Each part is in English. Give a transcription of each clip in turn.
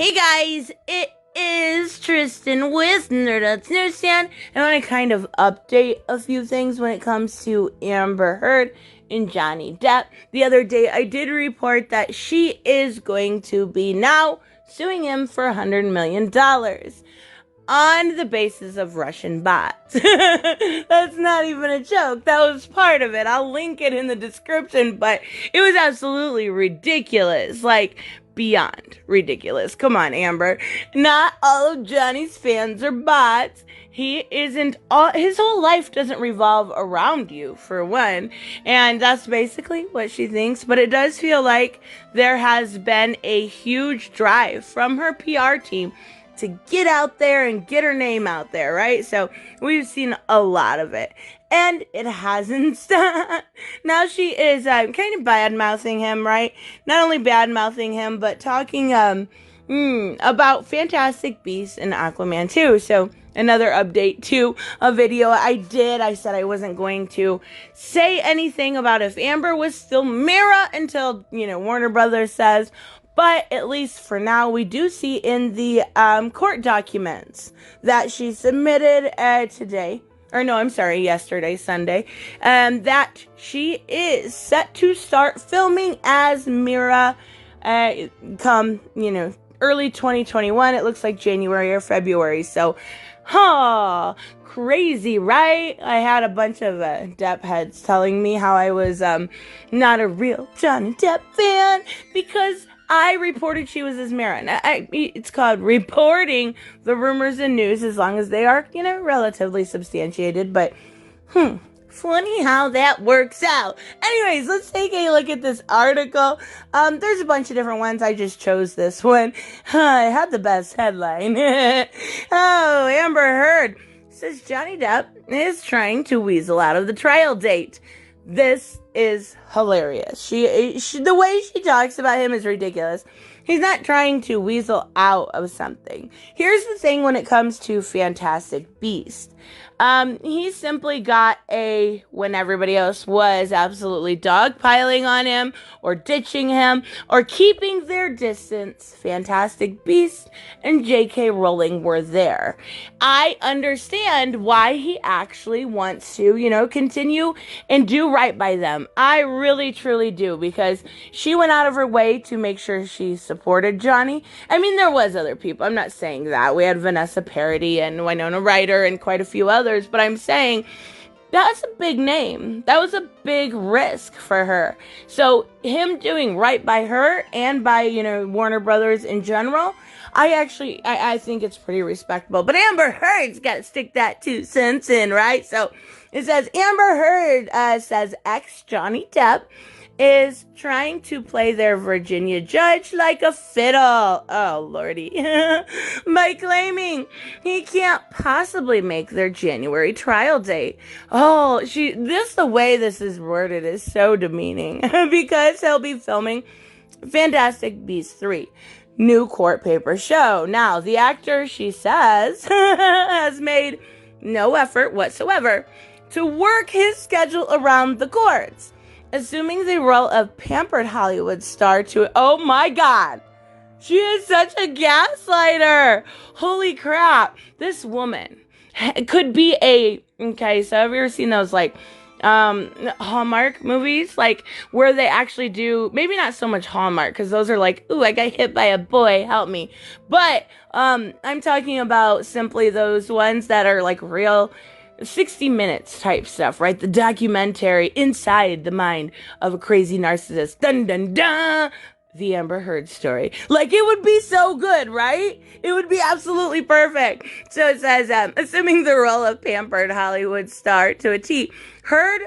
Hey guys, it is Tristan with Nerdette's NewsStand, and I want to kind of update a few things when it comes to Amber Heard and Johnny Depp. The other day I did report that she is going to be now suing him for $100 million on the basis of Russian bots. That's not even a joke. That was part of it. I'll link it in the description, but it was absolutely ridiculous. Like, beyond ridiculous. Come on, Amber. Not all of Johnny's fans are bots. His whole life doesn't revolve around you, for one. And that's basically what she thinks. But it does feel like there has been a huge drive from her PR team to get out there and get her name out there, right? So we've seen a lot of it. And it hasn't stopped. Now she is kind of bad-mouthing him, right? Not only bad-mouthing him, but talking about Fantastic Beasts and Aquaman 2. So another update to a video I did. I said I wasn't going to say anything about if Amber was still Mira until, Warner Brothers says. But at least for now, we do see in the court documents that she submitted yesterday, Sunday, that she is set to start filming as Mira come, early 2021. It looks like January or February. So, crazy, right? I had a bunch of Depp heads telling me how I was not a real Johnny Depp fan because I reported she was his Mira. It's called reporting the rumors and news as long as they are, relatively substantiated. But, funny how that works out. Anyways, let's take a look at this article. There's a bunch of different ones. I just chose this one. I had the best headline. Amber Heard says Johnny Depp is trying to weasel out of the trial date. This is hilarious. The way she talks about him is ridiculous. He's not trying to weasel out of something. Here's the thing when it comes to Fantastic Beasts. He simply got when everybody else was absolutely dogpiling on him or ditching him or keeping their distance, Fantastic Beasts and J.K. Rowling were there. I understand why he actually wants to, continue and do right by them. I really, truly do, because she went out of her way to make sure she supported Johnny. I mean, there was other people. I'm not saying that. We had Vanessa Paradis and Winona Ryder and quite a few others, but I'm saying that's a big name. That was a big risk for her. So him doing right by her and by, Warner Brothers in general, I think it's pretty respectable. But Amber Heard's got to stick that 2 cents in, right? So it says Amber Heard says ex Johnny Depp is trying to play their Virginia judge like a fiddle. Oh, lordy. By claiming he can't possibly make their January trial date. The way this is worded is so demeaning because he'll be filming Fantastic Beasts 3. New court paper show. Now, the actor, she says, has made no effort whatsoever to work his schedule around the courts, assuming the role of pampered Hollywood star oh my God, she is such a gaslighter. Holy crap. This woman could be so have you ever seen those Hallmark movies, where they actually do, maybe not so much Hallmark, because those are ooh, I got hit by a boy, help me. But, I'm talking about simply those ones that are real 60 Minutes type stuff, right? The documentary inside the mind of a crazy narcissist. Dun, dun, dun. The Amber Heard story. It would be so good, right? It would be absolutely perfect. So it says, assuming the role of pampered Hollywood star to a T, Heard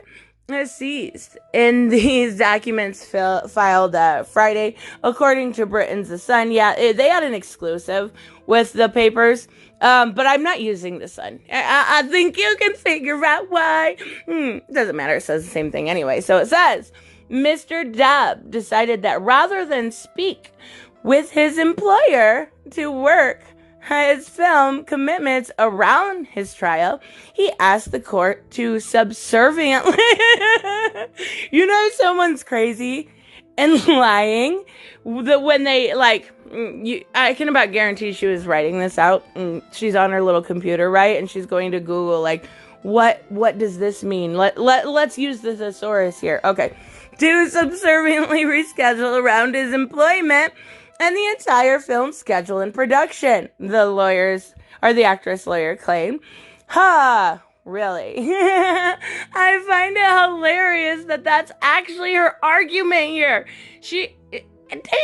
has seized in these documents filed Friday, according to Britain's The Sun. Yeah, they had an exclusive with the papers, but I'm not using The Sun. I think you can figure out why. Doesn't matter. It says the same thing anyway. So it says, Mr. Depp decided that rather than speak with his employer to work his film commitments around his trial, he asked the court to subserviently, someone's crazy and lying when they I can about guarantee she was writing this out, and she's on her little computer, right? And she's going to Google, like, what does this mean? Let's use the thesaurus here. Okay. To subserviently reschedule around his employment and the entire film schedule and production, the actress lawyer claimed. Ha! Really? I find it hilarious that that's actually her argument here. Did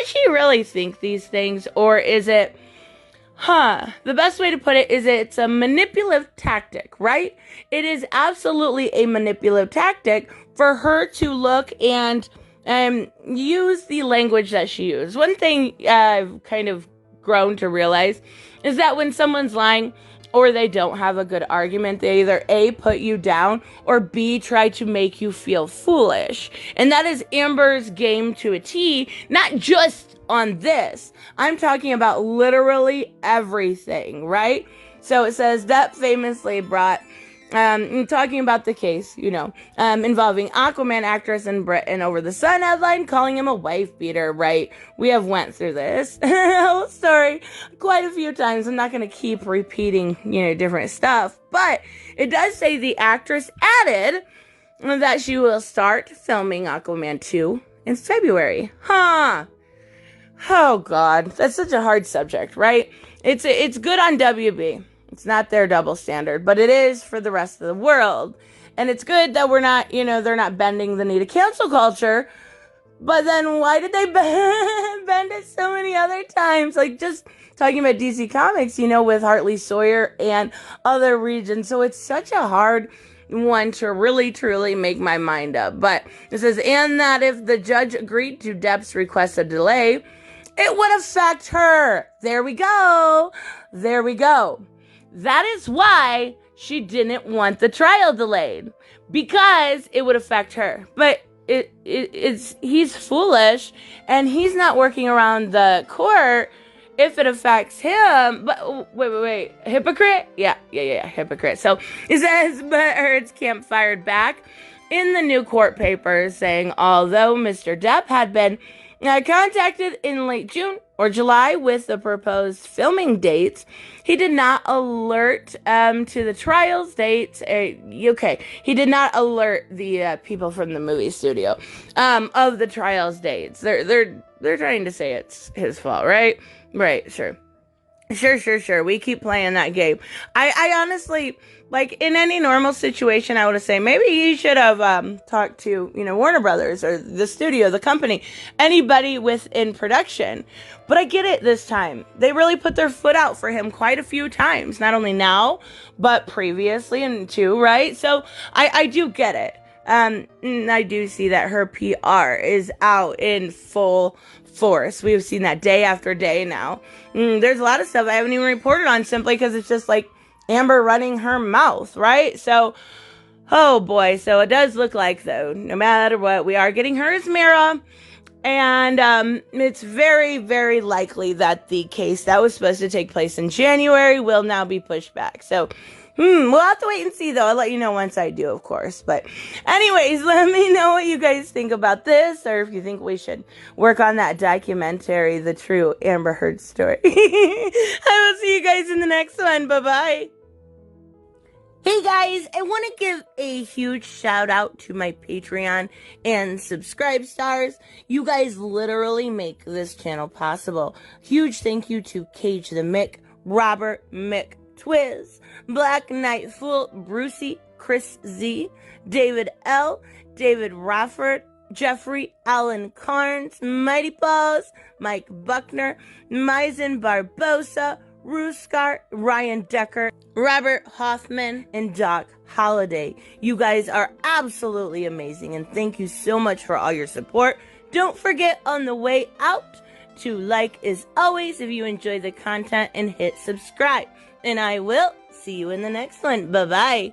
she really think these things, or is it, the best way to put it is it's a manipulative tactic, right? It is absolutely a manipulative tactic for her to look and use the language that she used. One thing I've kind of grown to realize is that when someone's lying or they don't have a good argument, they either A, put you down, or B, try to make you feel foolish. And that is Amber's game to a T, not just on this. I'm talking about literally everything, right? So it says Depp famously brought, talking about the case, involving Aquaman actress and Britain over the Sun headline, calling him a wife beater, right? We have went through this whole story quite a few times. I'm not going to keep repeating, different stuff, but it does say the actress added that she will start filming Aquaman 2 in February. Oh God, that's such a hard subject, right? It's good on WB. It's not their double standard, but it is for the rest of the world. And it's good that we're not, they're not bending the knee to cancel culture. But then why did they bend it so many other times? Like just talking about DC Comics, with Hartley Sawyer and other regions. So it's such a hard one to really, truly make my mind up. But it says, and that if the judge agreed to Depp's request a delay, it would affect her. There we go. That is why she didn't want the trial delayed, because it would affect her. But he's foolish, and he's not working around the court if it affects him. But wait, hypocrite? Yeah, hypocrite. So it says, but Heard's camp fired back in the new court papers, saying although Mr. Depp had been contacted in late June or July with the proposed filming dates, he did not alert to the trials dates. He did not alert the people from the movie studio of the trials dates. They're trying to say it's his fault, right? Right, sure. We keep playing that game. I honestly, like, in any normal situation, I would have said maybe he should have talked to, Warner Brothers or the studio, the company, anybody within production. But I get it this time. They really put their foot out for him quite a few times, not only now, but previously and too, right? So I do get it. I do see that her PR is out in full force. We've seen that day after day now. There's a lot of stuff I haven't even reported on simply because it's just like Amber running her mouth, right? So, oh boy. So it does look like, though, no matter what, we are getting her as Mira. And it's very, very likely that the case that was supposed to take place in January will now be pushed back. So, we'll have to wait and see, though. I'll let you know once I do, of course. But anyways, let me know what you guys think about this, or if you think we should work on that documentary, The True Amber Heard Story. I will see you guys in the next one. Bye-bye. Hey guys, I want to give a huge shout out to my Patreon and subscribe stars. You guys literally make this channel possible. Huge thank you to Cage the Mick, Robert Mick Twiz, Black Knight Fool, Brucey, Chris Z, David L, David Rafford, Jeffrey Allen Carnes, Mighty Paws, Mike Buckner, Maizen Barbosa, Ruskar, Ryan Decker, Robert Hoffman, and Doc Holliday. You guys are absolutely amazing, and thank you so much for all your support. Don't forget on the way out to like as always if you enjoy the content, and hit subscribe. And I will see you in the next one. Bye-bye.